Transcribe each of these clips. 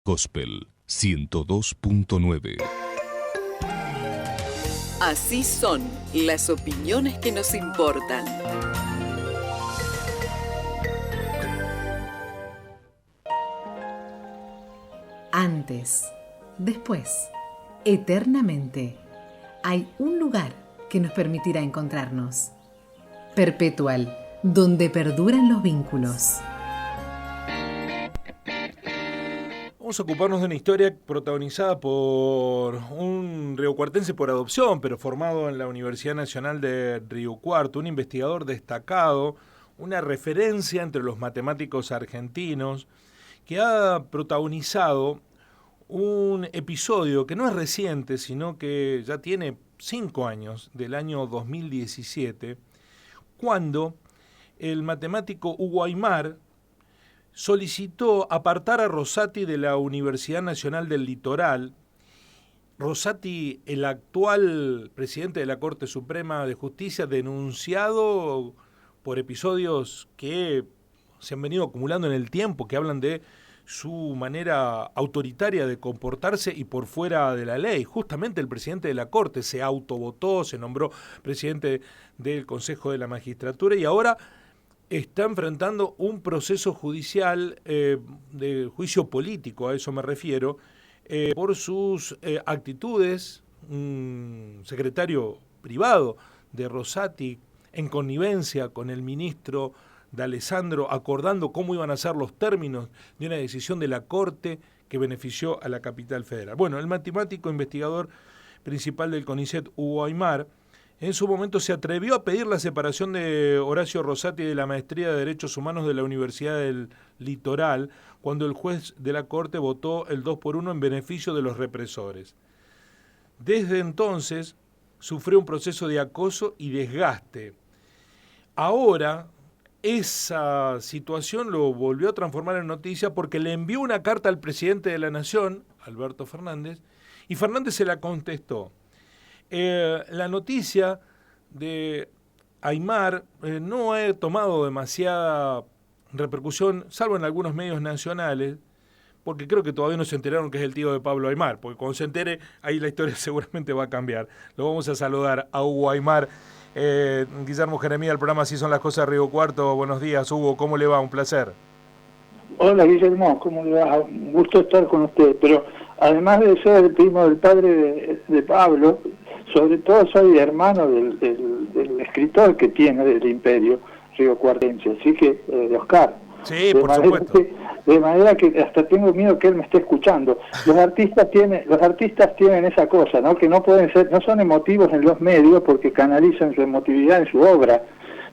Gospel 102.9. Así son las opiniones que nos importan. Antes, después, eternamente, hay un lugar que nos permitirá encontrarnos. Perpetual, donde perduran los vínculos. Vamos a ocuparnos de una historia protagonizada por un riocuartense por adopción, pero formado en la Universidad Nacional de Río Cuarto, un investigador destacado, una referencia entre los matemáticos argentinos, que ha protagonizado un episodio que no es reciente, sino que ya tiene 5 años, del año 2017, cuando el matemático Hugo Aymar solicitó apartar a Rosati de la Universidad Nacional del Litoral. Rosati, el actual presidente de la Corte Suprema de Justicia, denunciado por episodios que se han venido acumulando en el tiempo, que hablan de su manera autoritaria de comportarse y por fuera de la ley. Justamente el presidente de la Corte se autovotó, se nombró presidente del Consejo de la Magistratura y ahora está enfrentando un proceso judicial de juicio político, a eso me refiero, por sus actitudes. Un secretario privado de Rosati, en connivencia con el ministro D'Alessandro, acordando cómo iban a ser los términos de una decisión de la Corte que benefició a la capital federal. Bueno, el matemático investigador principal del CONICET, Hugo Aymar, en su momento se atrevió a pedir la separación de Horacio Rosati de la Maestría de Derechos Humanos de la Universidad del Litoral, cuando el juez de la Corte votó el 2-1 en beneficio de los represores. Desde entonces sufrió un proceso de acoso y desgaste. Ahora esa situación lo volvió a transformar en noticia porque le envió una carta al presidente de la Nación, Alberto Fernández, y Fernández se la contestó. La noticia de Aymar no ha tomado demasiada repercusión, salvo en algunos medios nacionales, porque creo que todavía no se enteraron que es el tío de Pablo Aymar, porque cuando se entere, ahí la historia seguramente va a cambiar. Lo vamos a saludar a Hugo Aymar. Guillermo Jeremía, el programa Así son las cosas, Río Cuarto. Buenos días, Hugo, ¿cómo le va? Un placer. Hola, Guillermo, ¿cómo le va? Un gusto estar con usted, pero además de ser el primo del padre de Pablo, sobre todo soy hermano del escritor que tiene del Imperio riocuartense, así que de Oscar. Sí, por supuesto. De manera que hasta tengo miedo que él me esté escuchando. Los artistas tienen esa cosa, ¿no? Que no pueden ser, no son emotivos en los medios porque canalizan su emotividad en su obra.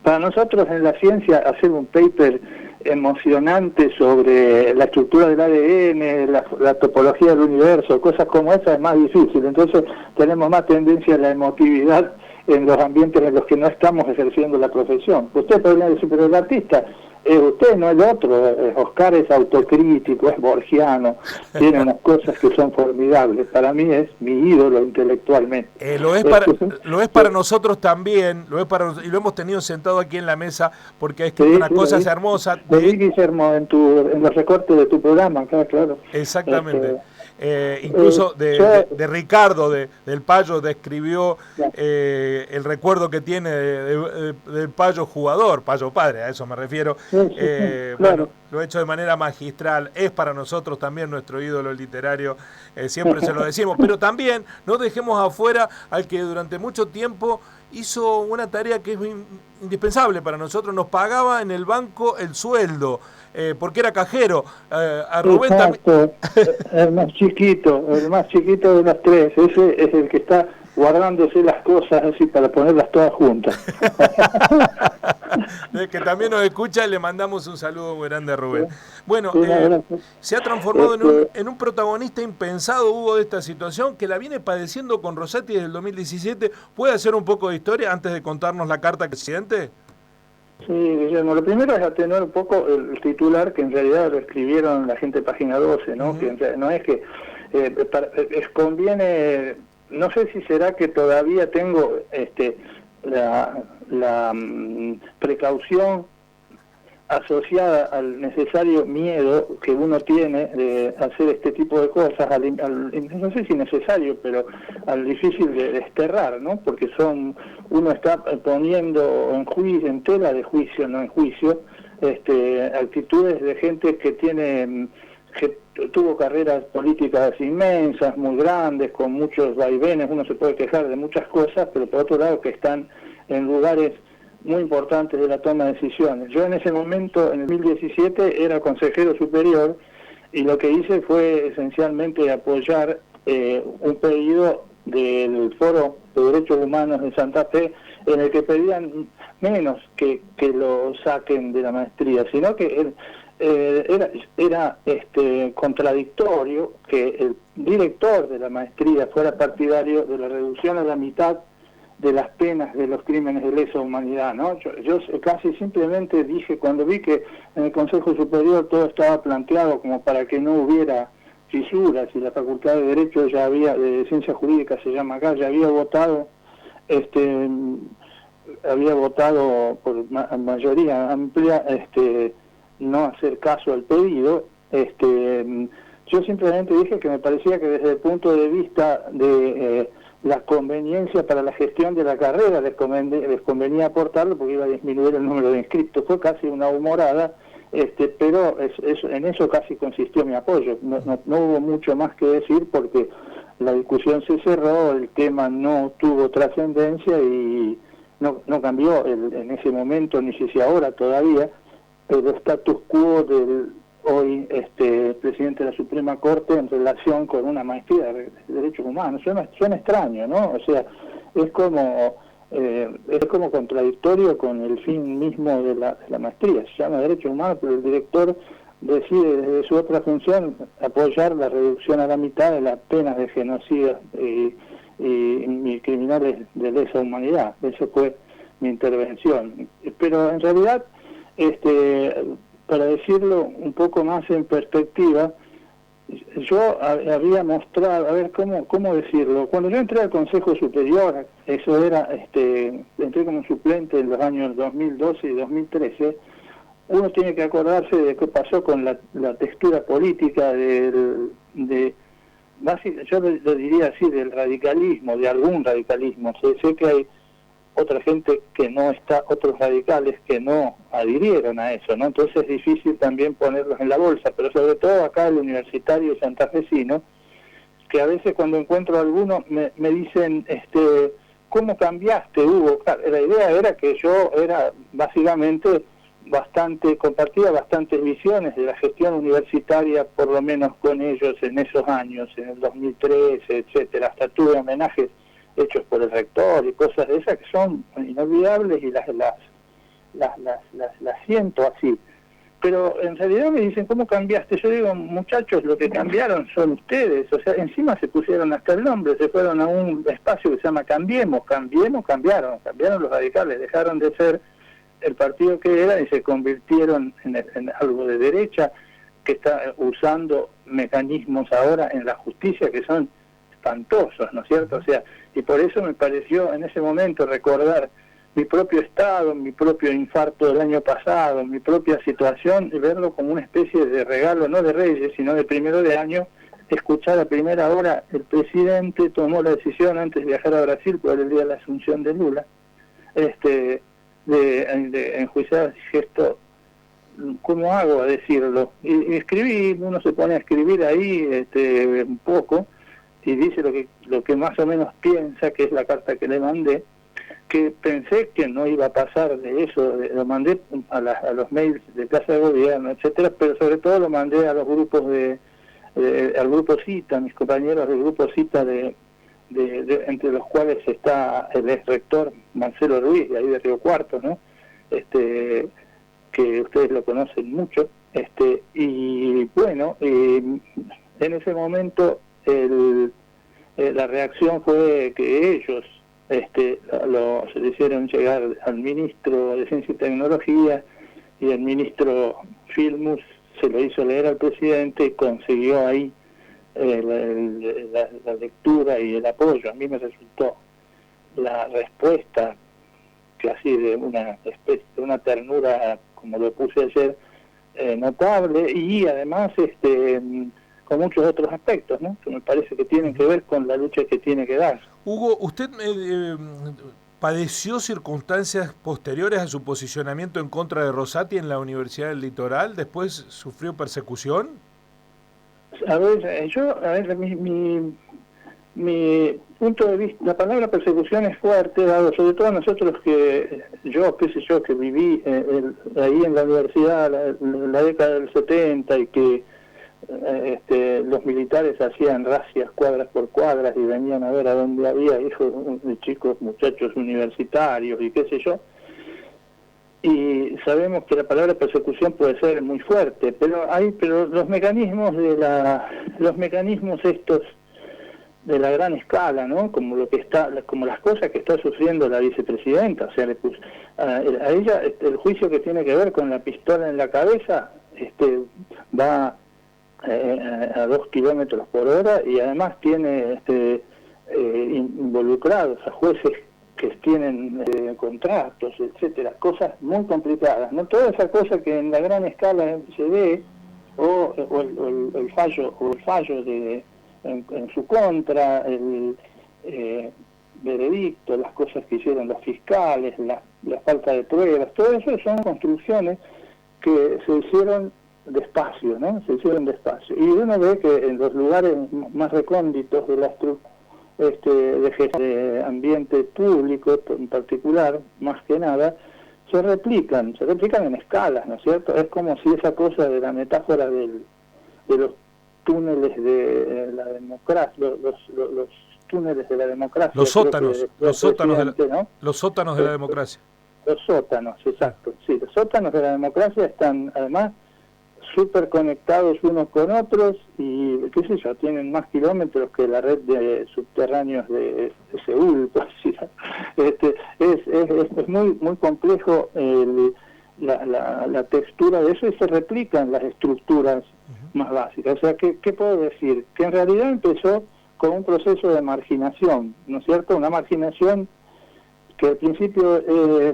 Para nosotros en la ciencia hacer un paper emocionante sobre la estructura del ADN, la topología del universo, cosas como esa es más difícil. Entonces tenemos más tendencia a la emotividad en los ambientes en los que no estamos ejerciendo la profesión. Usted podría decir, pero el artista es usted, no el otro. Oscar es autocrítico, es borgiano, tiene unas cosas que son formidables. Para mí es mi ídolo intelectualmente. Lo es para nosotros también, y lo hemos tenido sentado aquí en la mesa porque ha escrito unas cosas hermosas. Guillermo, en los recortes de tu programa, claro. Exactamente. Incluso de Ricardo, del Payo, describió el recuerdo que tiene del Payo jugador, Payo padre, a eso me refiero. Claro. Bueno, lo ha hecho de manera magistral, es para nosotros también nuestro ídolo literario, siempre se lo decimos, pero también no dejemos afuera al que durante mucho tiempo hizo una tarea que es indispensable para nosotros, nos pagaba en el banco el sueldo, porque era cajero. A Rubén también. El más chiquito de los tres, ese es el que está guardándose las cosas así para ponerlas todas juntas. Que también nos escucha, le mandamos un saludo muy grande a Rubén. Bueno, se ha transformado en un protagonista impensado, Hugo, de esta situación, que la viene padeciendo con Rosati desde el 2017. ¿Puede hacer un poco de historia antes de contarnos la carta que siente? Sí, Guillermo, lo primero es atenuar un poco el titular, que en realidad lo escribieron la gente de Página 12, ¿no? Que no es que conviene, no sé si será que todavía tengo la precaución asociada al necesario miedo que uno tiene de hacer este tipo de cosas, no sé si necesario, pero al difícil de desterrar, ¿no? Porque uno está poniendo en tela de juicio, no en juicio, actitudes de gente que tuvo carreras políticas inmensas, muy grandes, con muchos vaivenes. Uno se puede quejar de muchas cosas, pero por otro lado que están en lugares muy importantes de la toma de decisiones. Yo en ese momento, en el 2017, era consejero superior y lo que hice fue esencialmente apoyar un pedido del Foro de Derechos Humanos de Santa Fe, en el que pedían menos que lo saquen de la maestría, sino que era contradictorio que el director de la maestría fuera partidario de la reducción a la mitad de las penas de los crímenes de lesa humanidad, ¿no? Yo casi simplemente dije, cuando vi que en el Consejo Superior todo estaba planteado como para que no hubiera fisuras, y la Facultad de Derecho de Ciencia Jurídica se llama acá, ya había votado por mayoría amplia no hacer caso al pedido. Yo simplemente dije que me parecía que desde el punto de vista de la conveniencia para la gestión de la carrera les convenía aportarlo porque iba a disminuir el número de inscriptos. Fue casi una humorada, pero en eso casi consistió mi apoyo. No hubo mucho más que decir porque la discusión se cerró, el tema no tuvo trascendencia y no cambió en ese momento, ni sé si ahora todavía, el status quo del hoy presidente de la Suprema Corte en relación con una maestría de derechos humanos. Suena extraño, ¿no? O sea, es como contradictorio con el fin mismo de la maestría. Se llama derechos humanos, pero el director decide desde su otra función apoyar la reducción a la mitad de las penas de genocidas y criminales de lesa humanidad. Eso fue mi intervención. Pero en realidad, para decirlo un poco más en perspectiva, yo había mostrado, a ver, ¿cómo decirlo? Cuando yo entré al Consejo Superior, eso era, entré como suplente en los años 2012 y 2013, uno tiene que acordarse de qué pasó con la textura política yo lo diría así, del radicalismo, de algún radicalismo. Sé que hay otra gente que no está, otros radicales que no adhirieron a eso, ¿no? Entonces es difícil también ponerlos en la bolsa, pero sobre todo acá el universitario santafesino, que a veces cuando encuentro a alguno me dicen, ¿cómo cambiaste, Hugo? Claro, la idea era que yo era básicamente compartía bastantes visiones de la gestión universitaria, por lo menos con ellos en esos años, en el 2013, etcétera. Hasta tuve homenajes hechos por el rector y cosas de esas que son inolvidables y las siento así. Pero en realidad me dicen, ¿cómo cambiaste? Yo digo, muchachos, lo que cambiaron son ustedes. O sea, encima se pusieron hasta el nombre, se fueron a un espacio que se llama cambiaron los radicales, dejaron de ser el partido que era y se convirtieron en algo de derecha que está usando mecanismos ahora en la justicia que son espantosos, ¿no es cierto? O sea, y por eso me pareció en ese momento recordar mi propio estado, mi propio infarto del año pasado, mi propia situación, y verlo como una especie de regalo, no de Reyes, sino de primero de año, escuchar a primera hora, el presidente tomó la decisión antes de viajar a Brasil, por el día de la asunción de Lula, de enjuiciar. Esto, ¿cómo hago a decirlo? Y escribí, uno se pone a escribir ahí un poco, y dice lo que más o menos piensa, que es la carta que le mandé, que pensé que no iba a pasar de eso, lo mandé a los mails de Casa de Gobierno, etcétera, pero sobre todo lo mandé a los grupos al grupo Cita, mis compañeros del grupo Cita entre los cuales está el ex rector Marcelo Ruiz, de ahí de Río Cuarto, ¿no? Que ustedes lo conocen mucho, y bueno, en ese momento la reacción fue que ellos se le hicieron llegar al ministro de Ciencia y Tecnología, y el ministro Filmus se lo hizo leer al presidente y consiguió ahí la lectura y el apoyo. A mí me resultó la respuesta que así de una especie de una ternura como lo puse ayer, notable, y además con muchos otros aspectos, ¿no?, que me parece que tienen que ver con la lucha que tiene que dar. Hugo, ¿usted padeció circunstancias posteriores a su posicionamiento en contra de Rosati en la Universidad del Litoral? ¿Después sufrió persecución? A ver, mi punto de vista, la palabra persecución es fuerte, dado sobre todo nosotros que que viví ahí en la universidad la década del 70 y que los militares hacían razias cuadras por cuadras y venían a ver a dónde había hijos de chicos, muchachos universitarios y qué sé yo. Y sabemos que la palabra persecución puede ser muy fuerte, pero los mecanismos estos de la gran escala, ¿no?, como las cosas que está sufriendo la vicepresidenta, o sea, a ella el juicio que tiene que ver con la pistola en la cabeza va a 2 kilómetros por hora y además tiene involucrados a jueces que tienen contratos, etcétera, cosas muy complicadas, no toda esa cosa que en la gran escala se ve o el fallo de en su contra, el veredicto, las cosas que hicieron los fiscales, la falta de pruebas, todo eso son construcciones que se hicieron despacio, ¿no? Se hicieron despacio. Y uno ve que en los lugares más recónditos de la de ambiente público en particular, más que nada, se replican en escalas, ¿no es cierto? Es como si esa cosa de la metáfora de los túneles de la democracia, los túneles de la democracia. Los sótanos, los sótanos de la ¿no? democracia. Los sótanos, exacto. Sí, los sótanos de la democracia están además súper conectados unos con otros y, qué sé yo, tienen más kilómetros que la red de subterráneos de Seúl. Pues, es muy complejo la textura de eso y se replican las estructuras más básicas. O sea, ¿qué puedo decir? Que en realidad empezó con un proceso de marginación, ¿no es cierto? Una marginación que al principio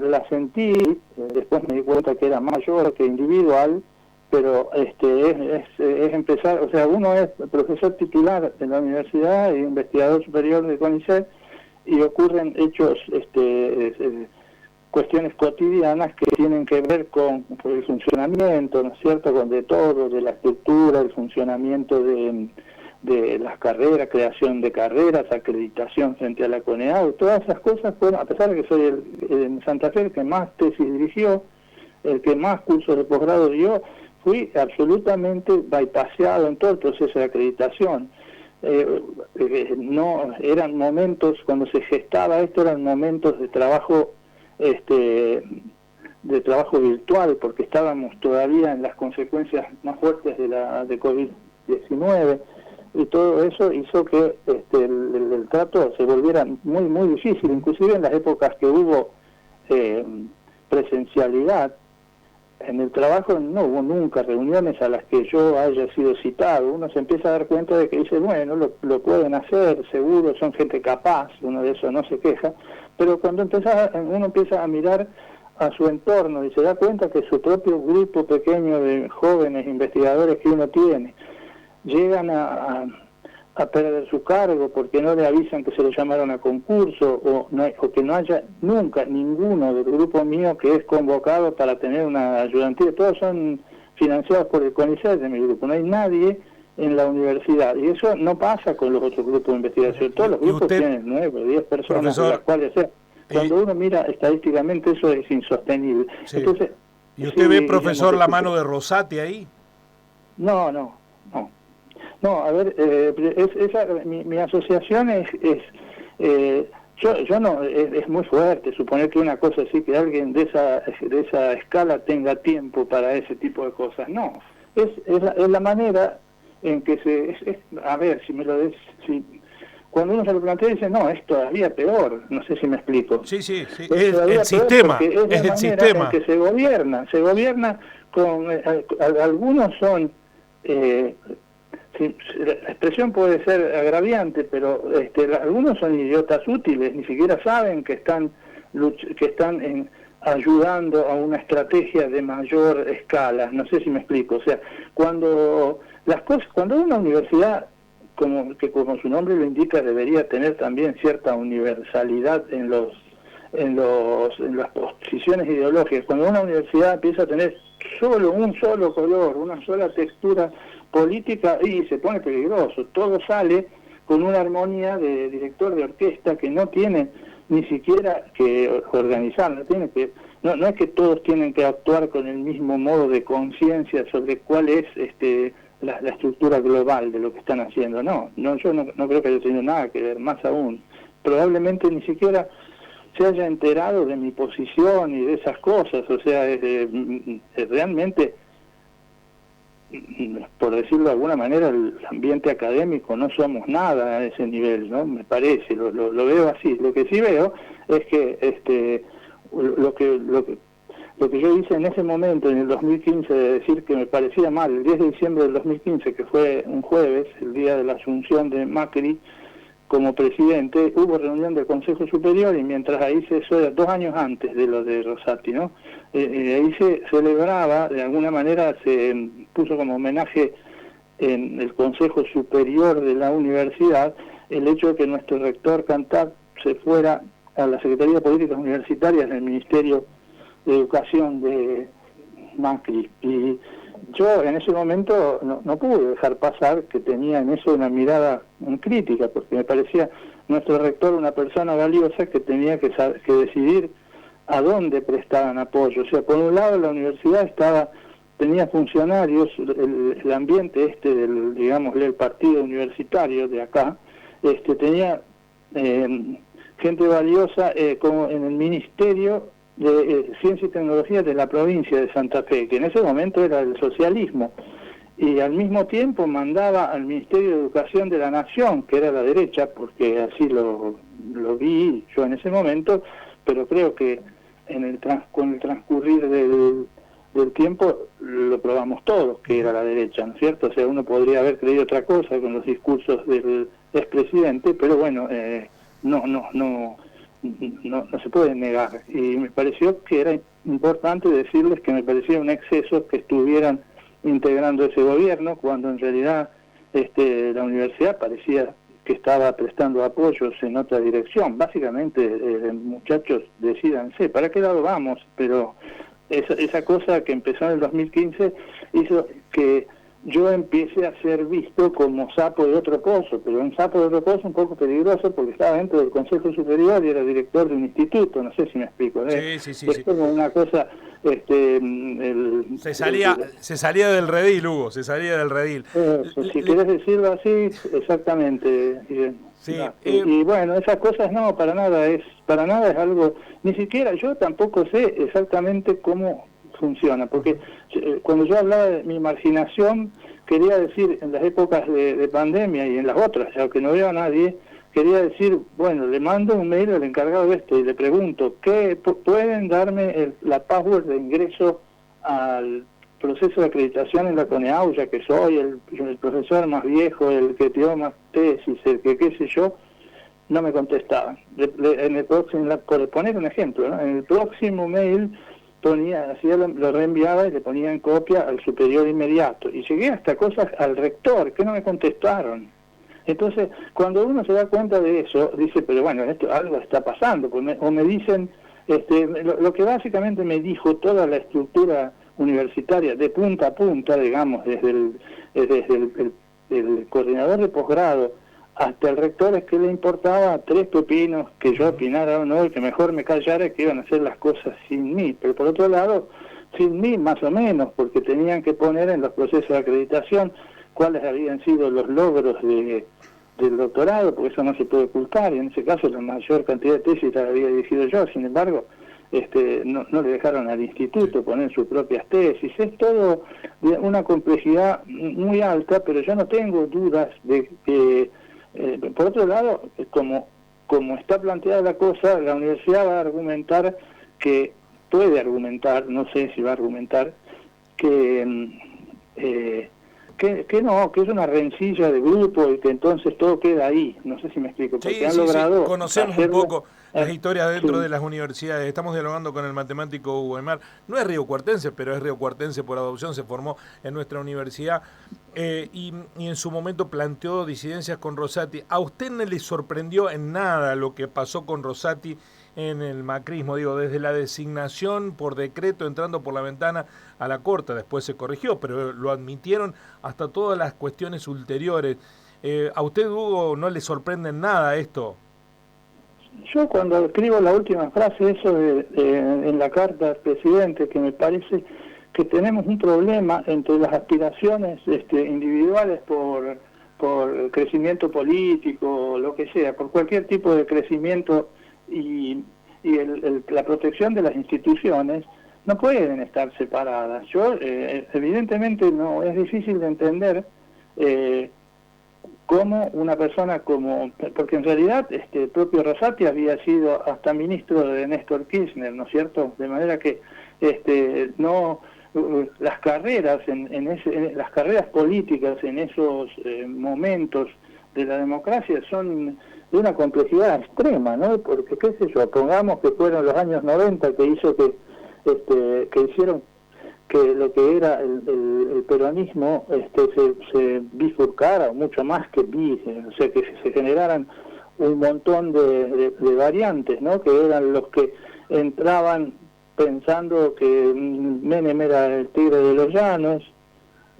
la sentí, después me di cuenta que era mayor que individual, pero es empezar, o sea, uno es profesor titular de la universidad e investigador superior de CONICET y ocurren hechos, cuestiones cotidianas que tienen que ver con el funcionamiento, ¿no es cierto?, con de todo, de la estructura, el funcionamiento de las carreras, creación de carreras, acreditación frente a la CONEAU, todas esas cosas fueron, a pesar de que soy en Santa Fe el que más tesis dirigió, el que más cursos de posgrado dio, fui absolutamente bypaseado en todo el proceso de acreditación. No eran momentos, cuando se gestaba esto, eran momentos de trabajo virtual, porque estábamos todavía en las consecuencias más fuertes de COVID-19, y todo eso hizo que el trato se volviera muy, muy difícil, inclusive en las épocas que hubo presencialidad. En el trabajo no hubo nunca reuniones a las que yo haya sido citado. Uno se empieza a dar cuenta de que dice, bueno, lo pueden hacer, seguro, son gente capaz, uno de eso no se queja, pero cuando uno empieza a mirar a su entorno y se da cuenta que su propio grupo pequeño de jóvenes investigadores que uno tiene llegan a perder su cargo porque no le avisan que se lo llamaron a concurso o que no haya nunca ninguno del grupo mío que es convocado para tener una ayudantía. Todos son financiados por el CONICET de mi grupo, no hay nadie en la universidad, y eso no pasa con los otros grupos de investigación. Todos los grupos tienen 9 o 10 personas, profesor, de las cuales cuando uno mira estadísticamente eso es insostenible. Sí. Entonces, ¿y usted ve, profesor, la mano de Rosati ahí? No, a ver, mi asociación yo no, es muy fuerte suponer que una cosa así, que alguien de esa escala tenga tiempo para ese tipo de cosas. No, es la manera en que a ver, cuando uno se lo plantea dice, no, es todavía peor, no sé si me explico. Sí, es el sistema, es el sistema en que se gobierna con, algunos son, la expresión puede ser agraviante, pero algunos son idiotas útiles, ni siquiera saben que están ayudando a una estrategia de mayor escala. No sé si me explico. O sea, cuando una universidad, como su nombre lo indica, debería tener también cierta universalidad en las posiciones ideológicas. Cuando una universidad empieza a tener un solo color, una sola textura política, y se pone peligroso. Todo sale con una armonía de director de orquesta que no tiene ni siquiera que organizar, no es que todos tienen que actuar con el mismo modo de conciencia sobre cuál es la estructura global de lo que están haciendo. Yo no creo que haya tenido nada que ver, más aún. Probablemente ni siquiera se haya enterado de mi posición y de esas cosas. O sea, realmente, por decirlo de alguna manera, el ambiente académico no somos nada a ese nivel, ¿no? Me parece, lo veo así. Lo que sí veo es que lo que yo hice en ese momento, en el 2015, de decir que me parecía mal, el 10 de diciembre del 2015, que fue un jueves, el día de la asunción de Macri como presidente, hubo reunión del Consejo Superior, y mientras ahí eso era 2 años antes de lo de Rosati, ¿no? Ahí se celebraba, de alguna manera se puso como homenaje en el Consejo Superior de la universidad el hecho de que nuestro rector Cantat se fuera a la Secretaría de Políticas Universitarias del Ministerio de Educación de Macri. Y yo en ese momento no pude dejar pasar que tenía en eso una mirada crítica, porque me parecía nuestro rector una persona valiosa que tenía que decidir a dónde prestaban apoyo. O sea, por un lado la universidad tenía funcionarios, el ambiente del partido universitario de acá, tenía gente valiosa como en el Ministerio de Ciencia y Tecnología de la provincia de Santa Fe, que en ese momento era el socialismo, y al mismo tiempo mandaba al Ministerio de Educación de la Nación, que era la derecha, porque así lo vi yo en ese momento, pero creo que con el transcurrir del tiempo lo probamos todos, que era la derecha, ¿no es cierto? O sea, uno podría haber creído otra cosa con los discursos del expresidente, pero bueno, no se puede negar. Y me pareció que era importante decirles que me parecía un exceso que estuvieran integrando ese gobierno, cuando en realidad la universidad parecía que estaba prestando apoyos en otra dirección. Básicamente, muchachos, decídanse para qué lado vamos. Pero esa cosa que empezó en el 2015 hizo que yo empiece a ser visto como sapo de otro pozo, pero un sapo de otro pozo un poco peligroso, porque estaba dentro del Consejo Superior y era director de un instituto. No sé si me explico. Sí. Es como una cosa... se salía del redil, Hugo, se salía del redil. Si querés decirlo así, exactamente. Sí, y bueno, esas cosas para nada es algo, ni siquiera yo tampoco sé exactamente cómo funciona, porque cuando yo hablaba de mi marginación, quería decir en las épocas de pandemia y en las otras, aunque no veo a nadie, quería decir, bueno, le mando un mail al encargado de esto y le pregunto, ¿qué pueden darme la password de ingreso al proceso de acreditación en la CONEAU, ya que soy el profesor más viejo, el que dio más tesis, el que qué sé yo? No me contestaban. En el próximo, por poner un ejemplo, ¿no? En el próximo mail lo reenviaba y le ponía en copia al superior inmediato. Y llegué hasta cosas al rector, que no me contestaron. Entonces, cuando uno se da cuenta de eso, dice, pero bueno, algo está pasando. O me dicen, lo que básicamente me dijo toda la estructura universitaria, de punta a punta, digamos, desde el coordinador de posgrado hasta el rector, es que le importaba 3 pepinos que yo opinara o no, y que mejor me callara, que iban a hacer las cosas sin mí. Pero por otro lado, sin mí más o menos, porque tenían que poner en los procesos de acreditación cuáles habían sido los logros del doctorado, porque eso no se puede ocultar, y en ese caso la mayor cantidad de tesis la había dirigido yo. Sin embargo, no le dejaron al instituto poner sus propias tesis. Es todo de una complejidad muy alta, pero yo no tengo dudas de que, por otro lado, como está planteada la cosa, la universidad va a argumentar no sé si va a argumentar, que que no, que es una rencilla de grupo y que entonces todo queda ahí. No sé si me explico, porque han logrado conocemos un poco las historias dentro de las sí. universidades. Estamos dialogando con el matemático Hugo Aymar. No es riocuartense, pero es riocuartense por adopción, se formó en nuestra universidad y en su momento planteó disidencias con Rosati. ¿A usted no le sorprendió en nada lo que pasó con Rosati en el macrismo? Digo, desde la designación por decreto entrando por la ventana a la corte, después se corrigió, pero lo admitieron hasta todas las cuestiones ulteriores. ¿A usted, Hugo, no le sorprende en nada esto? Yo cuando escribo la última frase, eso en la carta al presidente, que me parece que tenemos un problema entre las aspiraciones individuales por crecimiento político, lo que sea, por cualquier tipo de crecimiento y la protección de las instituciones, no pueden estar separadas. Yo, evidentemente, no es difícil de entender cómo una persona porque en realidad el propio Rosati había sido hasta ministro de Néstor Kirchner, ¿no es cierto? De manera que no las carreras las carreras políticas en esos momentos de la democracia son de una complejidad extrema, ¿no? Porque qué sé yo, pongamos que fueron los años 90 que hizo que hicieron que lo que era el peronismo se bifurcara mucho más que o sea, que se generaran un montón de variantes, ¿no? Que eran los que entraban pensando que Menem era el tigre de los llanos,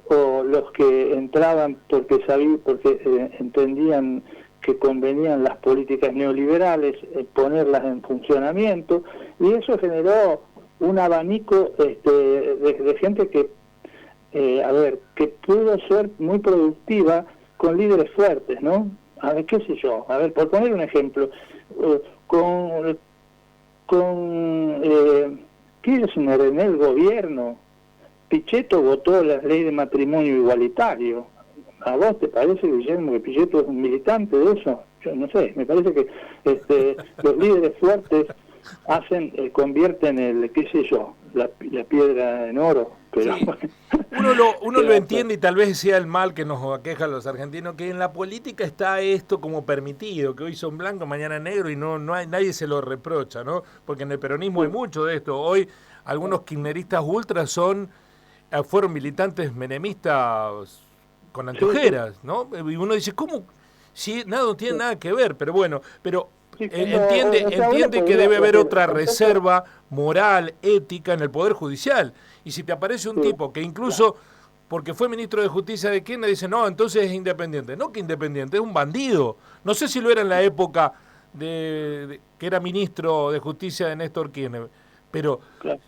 o los que entraban porque entendían que convenían las políticas neoliberales, ponerlas en funcionamiento, y eso generó un abanico de gente que pudo ser muy productiva con líderes fuertes, ¿no? A ver, qué sé yo, a ver, por poner un ejemplo, con Kirchner en el gobierno, Pichetto votó la ley de matrimonio igualitario. ¿A vos te parece, Guillermo, que Pichetto es un militante de eso? Yo no sé, me parece que los líderes fuertes convierten qué sé yo, la piedra en oro. Pero sí. Uno lo entiende, y tal vez sea el mal que nos aqueja a los argentinos, que en la política está esto como permitido, que hoy son blancos, mañana negro, y no hay, nadie se lo reprocha, ¿no? Porque en el peronismo hay mucho de esto. Hoy algunos kirchneristas ultras fueron militantes menemistas con anteojeras, ¿no? Y uno dice, ¿cómo? Si nada, no tiene nada que ver, pero bueno, entiende que debe haber otra reserva moral, ética en el Poder Judicial. Y si te aparece un tipo que incluso, porque fue ministro de Justicia de Kirchner, dice, no, entonces es independiente. No, que independiente, es un bandido. No sé si lo era en la época que era ministro de Justicia de Néstor Kirchner, pero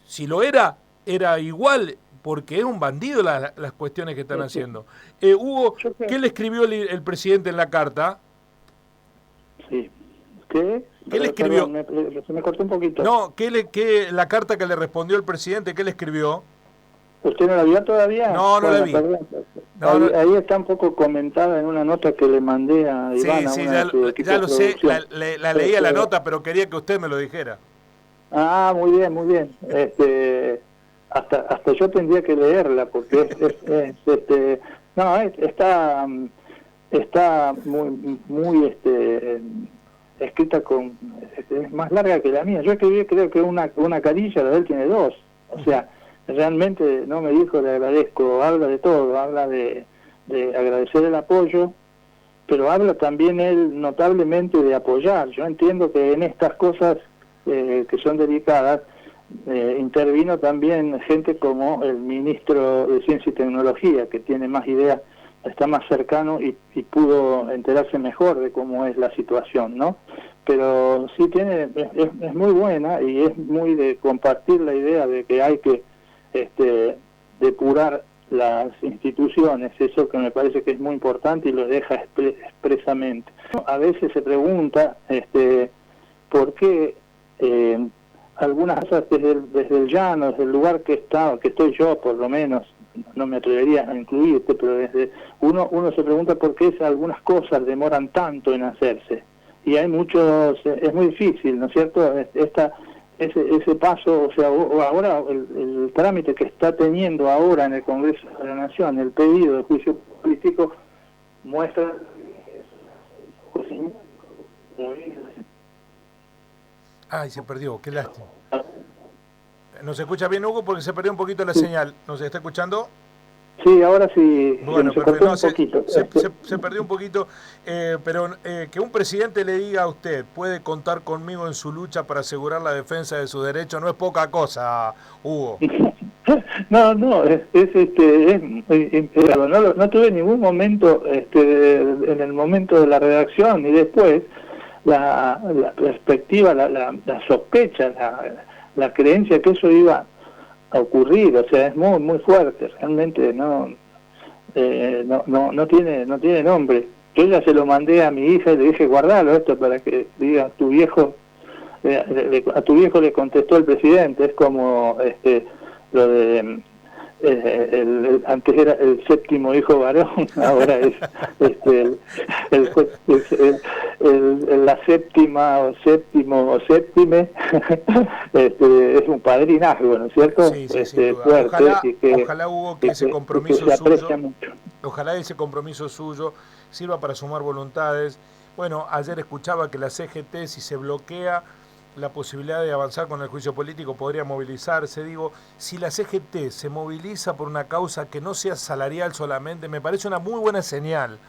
si lo era igual, porque es un bandido las cuestiones que están haciendo. Hugo, ¿qué le escribió el presidente en la carta? Sí. ¿Qué le escribió? Perdón, se me cortó un poquito. No, la carta que le respondió el presidente, ¿qué le escribió? ¿Usted no la vio todavía? No, no la vi. Ahí está un poco comentada en una nota que le mandé a Ivana. Sí, ya lo sé, la leía la nota, pero quería que usted me lo dijera. Ah, muy bien, muy bien. Hasta yo tendría que leerla, porque está muy escrita es más larga que la mía. Yo escribí, creo que una carilla, la de él tiene 2. O sea, realmente no me dijo le agradezco, habla de todo, habla de agradecer el apoyo, pero habla también él notablemente de apoyar. Yo entiendo que en estas cosas que son delicadas intervino también gente como el ministro de Ciencia y Tecnología, que tiene más ideas, está más cercano y pudo enterarse mejor de cómo es la situación, ¿no? Pero sí es muy buena y es muy de compartir la idea de que hay que depurar las instituciones, eso que me parece que es muy importante y lo deja expresamente. A veces se pregunta por qué algunas cosas desde el llano, desde el lugar que estoy yo por lo menos, no me atrevería a incluirte, pero uno se pregunta por qué algunas cosas demoran tanto en hacerse. Y hay muchos, es muy difícil, ¿no es cierto? ese paso, o sea, ahora el trámite que está teniendo ahora en el Congreso de la Nación, el pedido de juicio político, muestra Ay, se perdió, qué lástima. ¿Nos escucha bien, Hugo? Porque se perdió un poquito la señal. ¿Nos está escuchando? Sí, ahora sí. Bueno, se perfecto. un poquito. Se perdió un poquito, pero que un presidente le diga a usted, puede contar conmigo en su lucha para asegurar la defensa de sus derechos, no es poca cosa, Hugo. No, no tuve ningún momento, en el momento de la redacción y después, la perspectiva, la sospecha, la creencia que eso iba a ocurrir, o sea, es muy muy fuerte, realmente no tiene nombre. Yo ya se lo mandé a mi hija y le dije, guardalo esto para que diga tu viejo, a tu viejo le contestó el presidente, es como lo de antes era el séptimo hijo varón, ahora es la séptima o séptimo o séptime es un padrinazgo, ¿no es cierto? Sí, fuerte, ojalá Hugo, que ese compromiso suyo, ojalá ese compromiso suyo sirva para sumar voluntades. Bueno, ayer escuchaba que la CGT, si se bloquea la posibilidad de avanzar con el juicio político, podría movilizarse. Digo, si la CGT se moviliza por una causa que no sea salarial solamente, me parece una muy buena señal,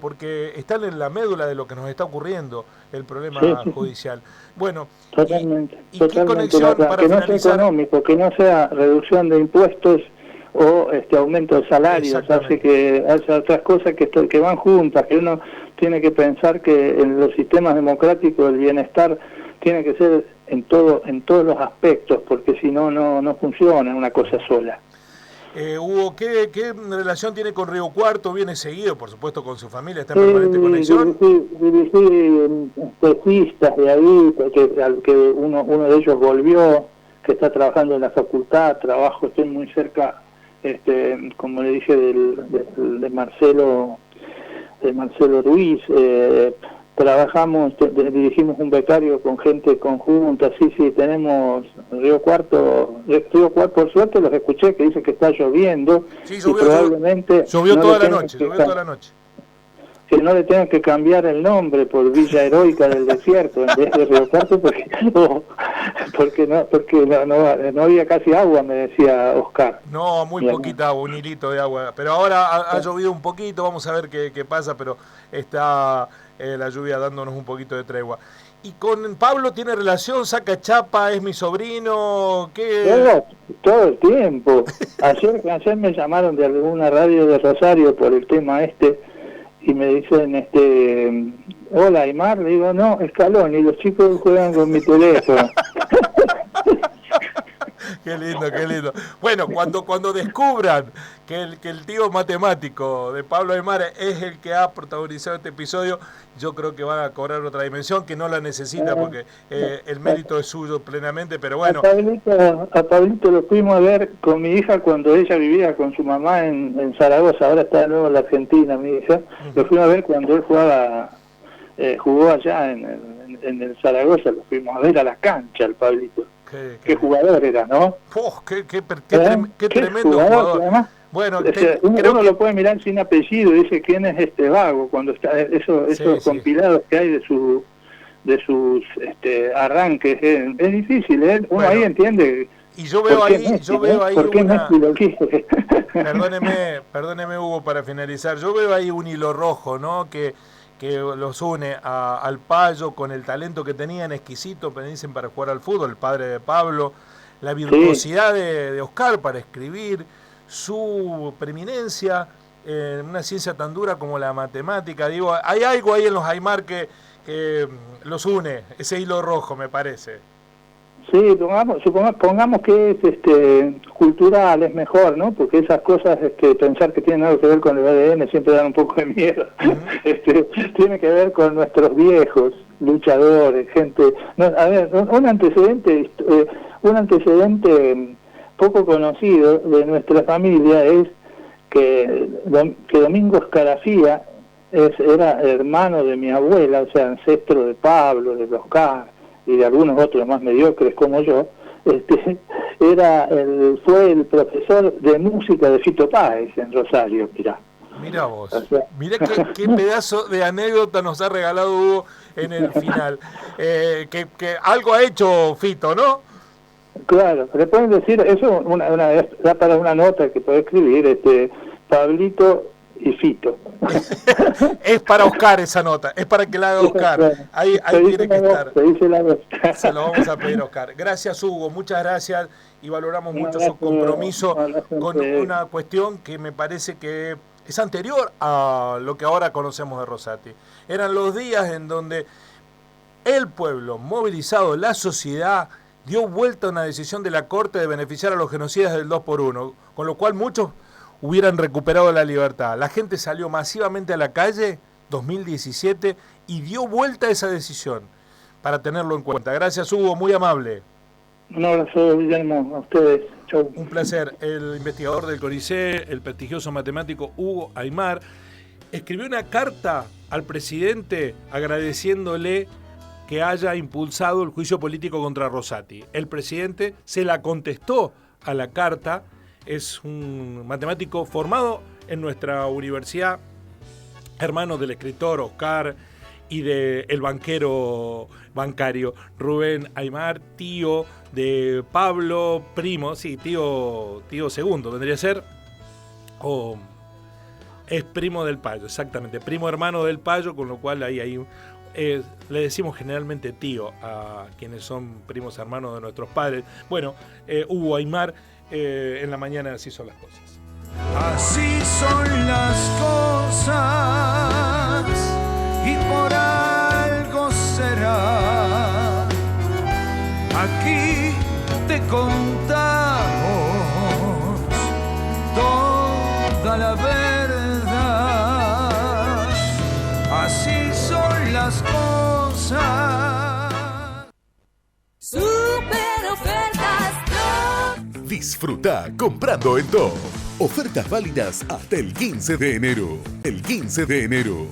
porque están en la médula de lo que nos está ocurriendo, el problema judicial. Bueno, totalmente, ¿y qué conexión para que no finalizar? sea económico, que no sea reducción de impuestos o aumento de salarios, hace que hace otras cosas que van juntas, que uno tiene que pensar que en los sistemas democráticos el bienestar tiene que ser en todos los aspectos, porque si no, no funciona una cosa sola. Hugo, ¿qué relación tiene con Río Cuarto? ¿Viene seguido, por supuesto, con su familia? ¿Está en permanente conexión? Dirigí tesistas de ahí, que uno de ellos volvió, que está trabajando en la facultad, estoy muy cerca, como le dije, de Marcelo Ruiz, dirigimos un becario con gente conjunta, sí, tenemos Río Cuarto, por suerte los escuché que dice que está lloviendo, sí, y probablemente llovió toda la noche, que no le tengan que cambiar el nombre por Villa Heroica del Desierto en vez de Río Cuarto, porque no había casi agua, me decía Oscar. No, muy poquita agua, un hilito de agua, pero ahora ha llovido un poquito, vamos a ver qué pasa, pero está la lluvia dándonos un poquito de tregua. ¿Y con Pablo tiene relación? ¿Saca chapa? ¿Es mi sobrino? ¿Qué? Todo el tiempo. Ayer me llamaron de alguna radio de Rosario por el tema y me dicen, hola Aymar, le digo, no, Scaloni, los chicos juegan con mi teléfono. Qué lindo. Bueno, cuando descubran que el tío matemático de Pablo Aymar es el que ha protagonizado este episodio, yo creo que van a cobrar otra dimensión, que no la necesita porque el mérito es suyo plenamente, pero bueno. A Pablito lo fuimos a ver con mi hija cuando ella vivía con su mamá en Zaragoza, ahora está de nuevo en la Argentina, mi hija. Lo fuimos a ver cuando él jugó allá en el Zaragoza, lo fuimos a ver a la cancha, el Pablito. Qué jugador era, ¿no? Qué tremendo jugador. Además, bueno, uno lo puede mirar sin apellido y dice quién es este vago cuando está esos compilados que hay de sus arranques, es difícil, uno ahí entiende. Y yo veo ahí una... Perdóneme Hugo, para finalizar, yo veo ahí un hilo rojo, ¿no? Que los une al Payo con el talento que tenían exquisito, me dicen, para jugar al fútbol, el padre de Pablo, la virtuosidad de Oscar para escribir, su preeminencia en una ciencia tan dura como la matemática. Digo, hay algo ahí en los Aymar que los une, ese hilo rojo, me parece. Sí, pongamos que es cultural, es mejor, ¿no? Porque esas cosas, pensar que tienen algo que ver con el ADN siempre dan un poco de miedo. Tiene que ver con nuestros viejos luchadores, gente. Un antecedente poco conocido de nuestra familia es que Domingo Escarafía era hermano de mi abuela, o sea, ancestro de Pablo, de Oscar. y de algunos otros más mediocres como yo, fue el profesor de música de Fito Páez en Rosario, mirá. Mirá vos, mirá qué pedazo de anécdota nos ha regalado Hugo en el final. Que algo ha hecho Fito, ¿no? Claro, le pueden decir, eso da para una nota que puede escribir, Pablito y Fito. Es para Oscar esa nota, es para que la haga Oscar. Ahí tiene que estar. Se lo vamos a pedir a Oscar. Gracias, Hugo, muchas gracias, y valoramos mucho su compromiso con una cuestión que me parece que es anterior a lo que ahora conocemos de Rosati. Eran los días en donde el pueblo, movilizado, la sociedad, dio vuelta a una decisión de la Corte de beneficiar a los genocidas del 2x1, con lo cual muchos hubieran recuperado la libertad. La gente salió masivamente a la calle, 2017, y dio vuelta a esa decisión, para tenerlo en cuenta. Gracias, Hugo, muy amable. Un abrazo, Guillermo, a ustedes. Chau. Un placer. El investigador del CONICET, el prestigioso matemático Hugo Aymar, escribió una carta al presidente agradeciéndole que haya impulsado el juicio político contra Rosati. El presidente se la contestó a la carta. Es un matemático formado en nuestra universidad, hermano del escritor Oscar y del bancario Rubén Aymar, tío de Pablo, primo, sí, tío segundo vendría a ser, o es primo del Payo, exactamente, primo hermano del Payo, con lo cual ahí le decimos generalmente tío a quienes son primos hermanos de nuestros padres. Bueno, Hugo Aymar, en la mañana así son las cosas. Así son las cosas y por algo será. Aquí te contamos toda la verdad. Así son las cosas. Super ofertas Top. Disfruta comprando en Top. Ofertas válidas hasta el 15 de enero. El 15 de enero.